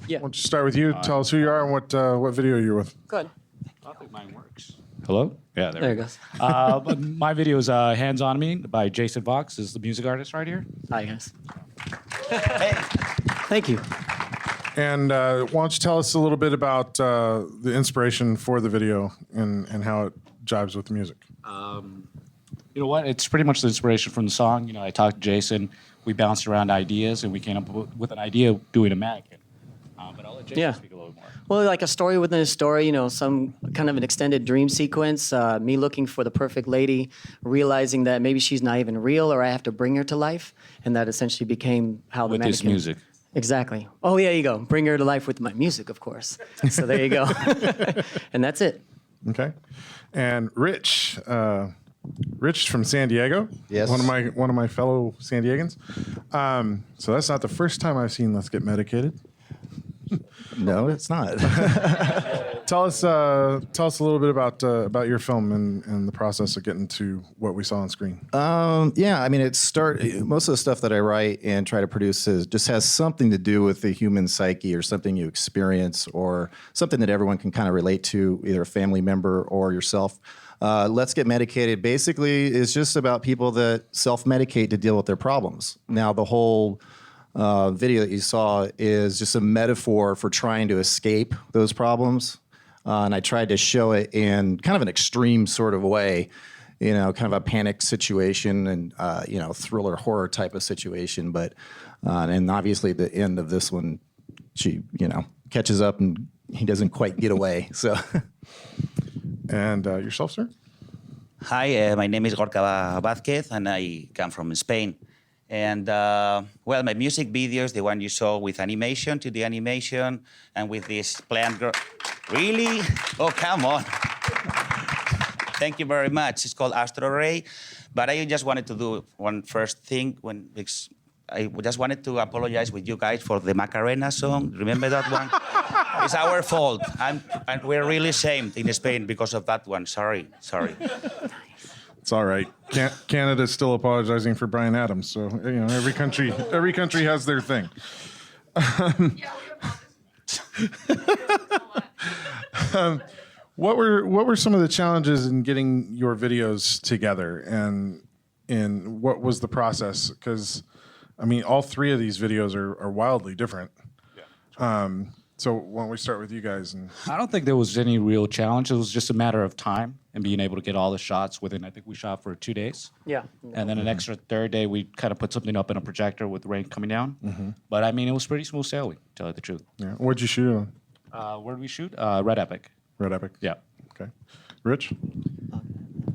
Yeah. Why don't you start with you? Tell us who you are and what video you're with. Good. I think mine works. Hello? Yeah, There it goes. But my video is Hands On Me by Jaysin Voxx, is the music artist right here. Hi, guys. Thank you. And why don't you tell us a little bit about the inspiration for the video and how it jives with the music? You know what? It's pretty much the inspiration from the song. You know, I talked to Jaysin. We bounced around ideas, and we came up with an idea of doing a mannequin. But I'll let Jaysin speak a little more. Well, like a story within a story, you know, some kind of an extended dream sequence, me looking for the perfect lady, realizing that maybe she's not even real or I have to bring her to life. And that essentially became how the With this mannequin... music. Exactly. Oh, yeah, you go. Bring her to life with my music, of course. So there you go. And that's it. Okay. And Rich, Rich from San Diego. Yes. One of my fellow San Diegans. So that's not the first time I've seen Let's Get Medicated. No, it's not. Tell us a little bit about your film and the process of getting to what we saw on screen. Yeah, I mean, most of the stuff that I write and try to produce just has something to do with the human psyche or something you experience or something that everyone can kind of relate to, either a family member or yourself. Let's Get Medicated basically is just about people that self-medicate to deal with their problems. Now, the whole video that you saw is just a metaphor for trying to escape those problems. And I tried to show it in kind of an extreme sort of way, you know, kind of a panic situation and, you know, thriller horror type of situation. But, and obviously the end of this one, she, you know, catches up and he doesn't quite get away. So. And yourself, sir? Hi, my name is Gorka Vázquez, and I come from Spain. And, well, my music videos, the one you saw with animation, 2D animation, and with this plant girl. Really? Oh, come on. Thank you very much. It's called Astro. But I just wanted to do one first thing. I just wanted to apologize with you guys for the Macarena song. Remember that one? It's our fault. And we're really ashamed in Spain because of that one. Sorry. It's all right. Canada's still apologizing for Bryan Adams, so you know every country has their thing. What were some of the challenges in getting your videos together, and what was the process? Because I mean, all three of these videos are wildly different. So why don't we start with you guys? And I don't think there was any real challenge. It was just a matter of time and being able to get all the shots within, I think we shot for 2 days. Yeah. And then an extra third day, we kind of put something up in a projector with rain coming down. Mm-hmm. But I mean, it was pretty smooth sailing, to tell you the truth. yeah, what'd you shoot on? Where did we shoot? Red Epic. Red Epic. Yeah. Okay. Rich.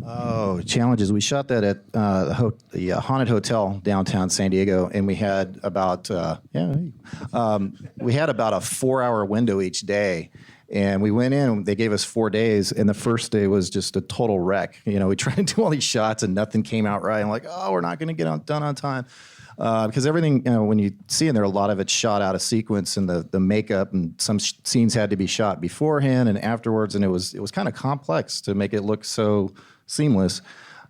Oh, challenges. We shot that at the Haunted Hotel downtown San Diego, and we had about we had about a 4-hour window each day. And we went in, they gave us 4 days, and the first day was just a total wreck. You know, we tried to do all these shots, and nothing came out right. I'm like, oh, we're not going to get done on time. Because everything, you know, when you see in there, a lot of it's shot out of sequence, and the makeup and some scenes had to be shot beforehand and afterwards, and it was kind of complex to make it look so seamless.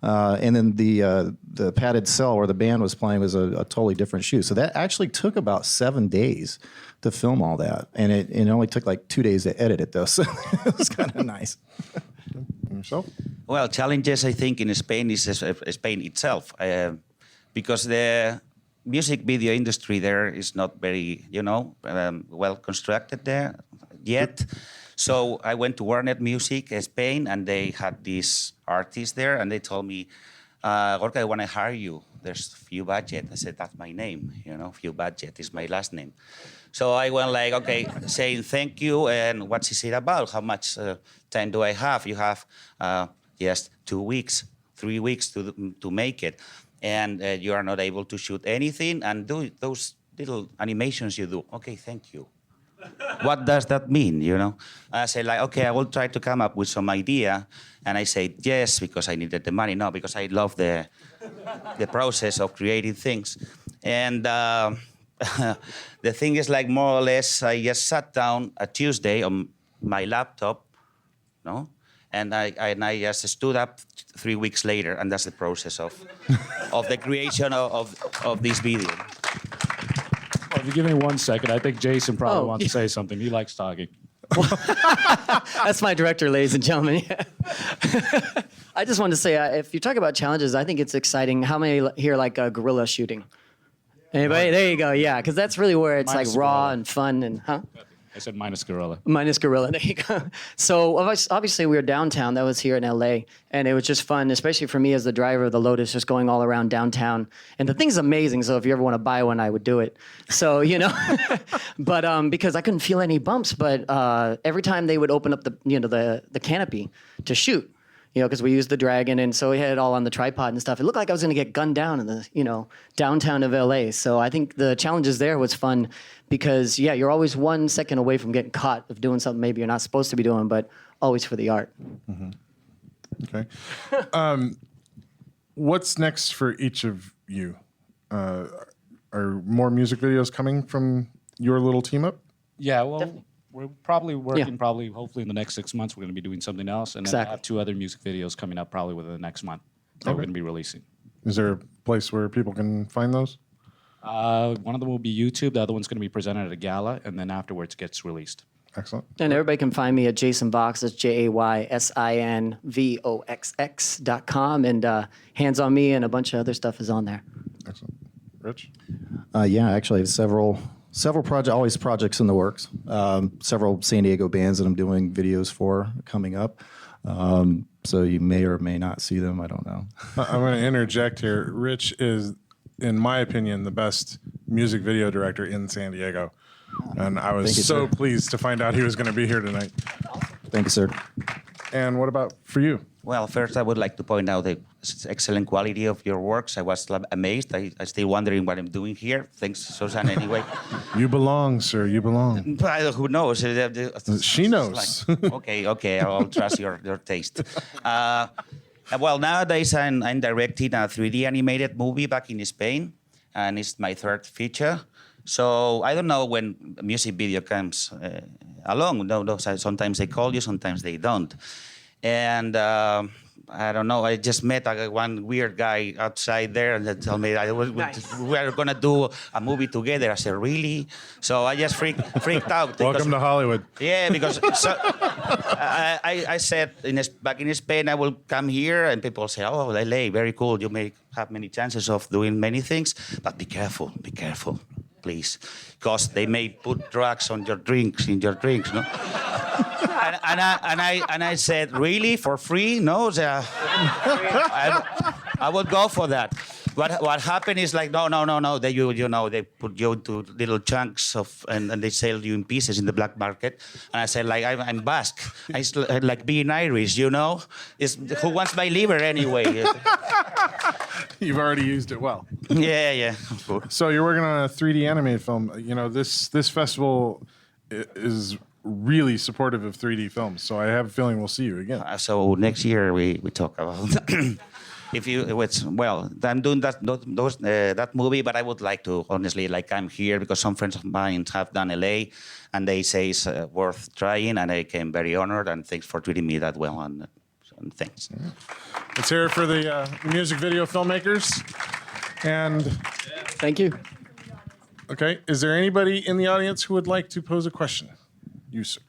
And then the padded cell where the band was playing was a totally different shoot. So that actually took about 7 days to film all that, and it only took like 2 days to edit it though. So it was kind of nice. And yourself? Well, challenges, I think, in Spain is Spain itself. Because the music video industry there is not very, you know, well constructed there yet. So I went to Warner Music Spain, and they had this artist there, and they told me, Gorka, I want to hire you. There's few budget. I said, that's my name, you know, few budget is my last name. So I went like, okay, saying thank you, and what is it about? How much time do I have? You have just 2 weeks, 3 weeks to make it. And you are not able to shoot anything and do those little animations you do. Okay, thank you. What does that mean, you know? I say like, okay, I will try to come up with some idea. And I say yes, because I needed the money. No, because I love the process of creating things. And the thing is like more or less, I just sat down a Tuesday on my laptop, no? And I just stood up 3 weeks later, and that's the process of the creation of this video. if you give me 1 second, I think Jaysin probably Oh, wants to say something. He likes talking. That's my director, ladies and gentlemen. I just wanted to say, if you talk about challenges, I think it's exciting. How many here like guerrilla shooting? Anybody? There you go. Yeah, because that's really where it's Minus like raw guerrilla. and fun and I said minus gorilla. Minus gorilla. There you go. So obviously we were downtown. That was here in LA, and it was just fun, especially for me as the driver of the Lotus, just going all around downtown. And the thing's amazing. So if you ever want to buy one, I would do it. So but because I couldn't feel any bumps, but every time they would open up the canopy to shoot. Because we used the Dragon, and so we had it all on the tripod and stuff. It looked like I was going to get gunned down in the, downtown of LA. So I think the challenges there was fun because, you're always 1 second away from getting caught of doing something maybe you're not supposed to be doing, but always for the art. Mm-hmm. Okay. What's next for each of you? Are more music videos coming from your little team up? Yeah, well, Definitely. we're probably working, Yeah. hopefully in the next 6 months, we're going to be doing something else. And then Exactly. I have 2 other music videos coming up probably within the next month that we're going to be releasing. Is there a place where people can find those? One of them will be YouTube. The other one's going to be presented at a gala, and then afterwards gets released. Excellent. And everybody can find me at Jaysin Voxx. That's JaysinVoxx.com. And Hands on Me and a bunch of other stuff is on there. Excellent. Rich? Yeah, actually, I have several projects, always projects in the works. Several San Diego bands that I'm doing videos for coming up. So you may or may not see them. I don't know. I'm going to interject here. Rich is, in my opinion, the best music video director in San Diego. And I was Thank you, so sir. pleased to find out he was going to be here tonight. Thank you, sir. And what about for you? Well, first I would like to point out the excellent quality of your works. I was amazed. I still wondering what I'm doing here. Thanks, Susan, anyway. You belong, sir. You belong. But who knows? She knows. Okay, I'll trust your taste. Well, nowadays I'm directing a 3D animated movie back in Spain, and it's my 3rd feature. So I don't know when a music video comes along. No, sometimes they call you, sometimes they don't. And I don't know. I just met one weird guy outside there, and they told me we are gonna do a movie together. I said, really? So I just freaked out. Welcome to Hollywood. Yeah, because I said back in Spain I will come here, and people say, "Oh, LA, very cool. You may have many chances of doing many things, but be careful, please, because they may put drugs in your drinks, no." And I said, really, for free? No, I would go for that. What happened is like, no. They put you into little chunks and they sell you in pieces in the black market. And I said, like, I'm Basque. I like being Irish, who wants my liver anyway? You've already used it well. Yeah. So you're working on a 3D animated film. This festival is really supportive of 3D films. So I have a feeling we'll see you again. So next year we talk about I'm doing that movie, but I would like to honestly, like, I'm here because some friends of mine have done LA, and they say it's worth trying, and I came very honored, and thanks for treating me that well, and thanks. Let's hear it for the music video filmmakers. And Thank you. okay, is there anybody in the audience who would like to pose a question? You, sir.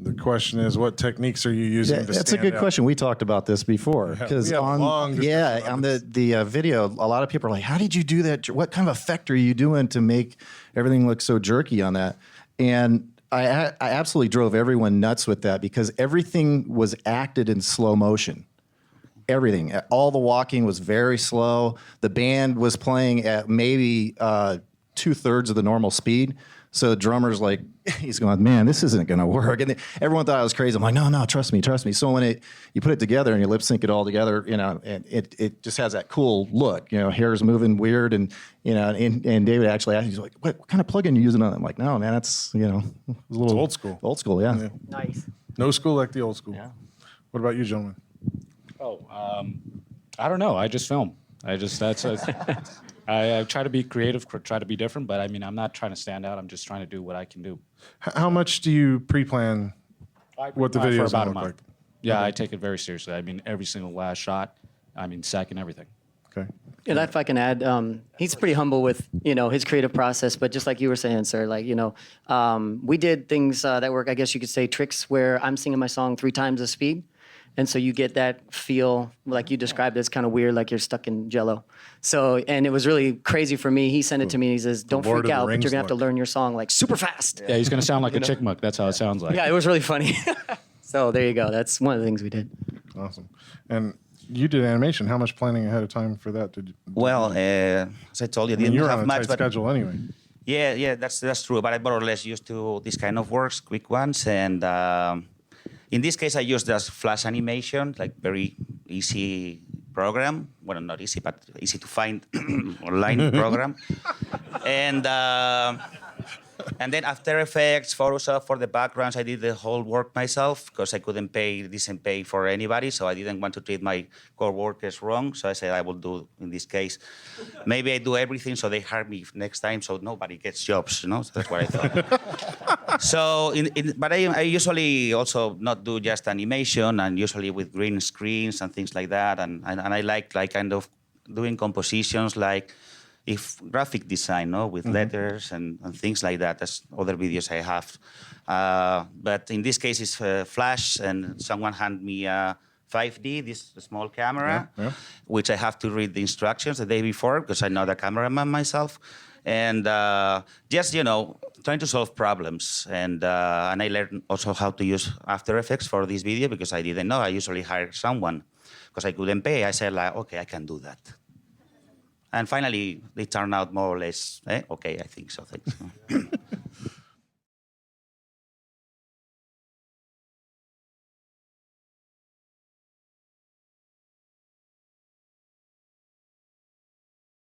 The question is, what techniques are you using to That's a stand good out? question. We talked about this before we had a long discussion about on the video, a lot of people are like, "How did you do that? What kind of effect are you doing to make everything look so jerky on that?" And I absolutely drove everyone nuts with that because everything was acted in slow motion. Everything, all the walking was very slow. The band was playing at maybe 2/3 of the normal speed. So the drummer's like, he's going, "Man, this isn't going to work." And everyone thought I was crazy. I'm like, no, trust me. So when you put it together and you lip sync it all together, and it just has that cool look. Hair's moving weird, and and David actually asked, he's like, "What kind of plugin are you using on it?" I'm like, "No, man, that's a little It's old school. Old school, yeah." Nice. No school like the old school. Yeah. What about you, gentlemen? I don't know. I just film. I try to be creative, try to be different, but I mean, I'm not trying to stand out. I'm just trying to do what I can do. How much do you pre-plan what the For video is about going a to look month. like? Yeah, I take it very seriously. I mean, every single last shot. I mean, second, everything. Okay. And if I can add, he's pretty humble with, his creative process. But just like you were saying, sir, like, we did things that were, I guess you could say, tricks where I'm singing my song 3 times the speed. And so you get that feel, like you described, it's kind of weird, like you're stuck in Jello. So, and it was really crazy for me. He sent it to me. He says, "Don't Lord freak of the out, but Rings you're gonna have to look. learn your song like super fast." Yeah, he's going to sound like a chickmuck. That's how it sounds like. Yeah, it was really funny. So there you go. That's one of the things we did. Awesome. And you did animation. How much planning ahead of time for that did you? Well, as I told you, I mean, didn't you're have on a much, tight but schedule anyway. yeah, that's true. But I more or less used to this kind of works, quick ones, and in this case, I used just Flash animation, like very easy program. Well, not easy, but easy to find online program, and then After Effects, Photoshop for the backgrounds, I did the whole work myself because I couldn't pay decent pay for anybody, so I didn't want to treat my co-workers wrong. So I said I will do, in this case, maybe I do everything so they hire me next time so nobody gets jobs, So that's what I thought. So, but I usually also not do just animation, and usually with green screens and things like that, and I like kind of doing compositions like if graphic design, with letters and things like that. That's other videos I have. But in this case, it's Flash, and someone handed me a 5D, this small camera, which I have to read the instructions the day before because I'm not a cameraman myself. And just, trying to solve problems. And I learned also how to use After Effects for this video because I didn't know. I usually hire someone because I couldn't pay. I said, okay, I can do that. And finally, they turned out more or less, okay, I think so. Thanks.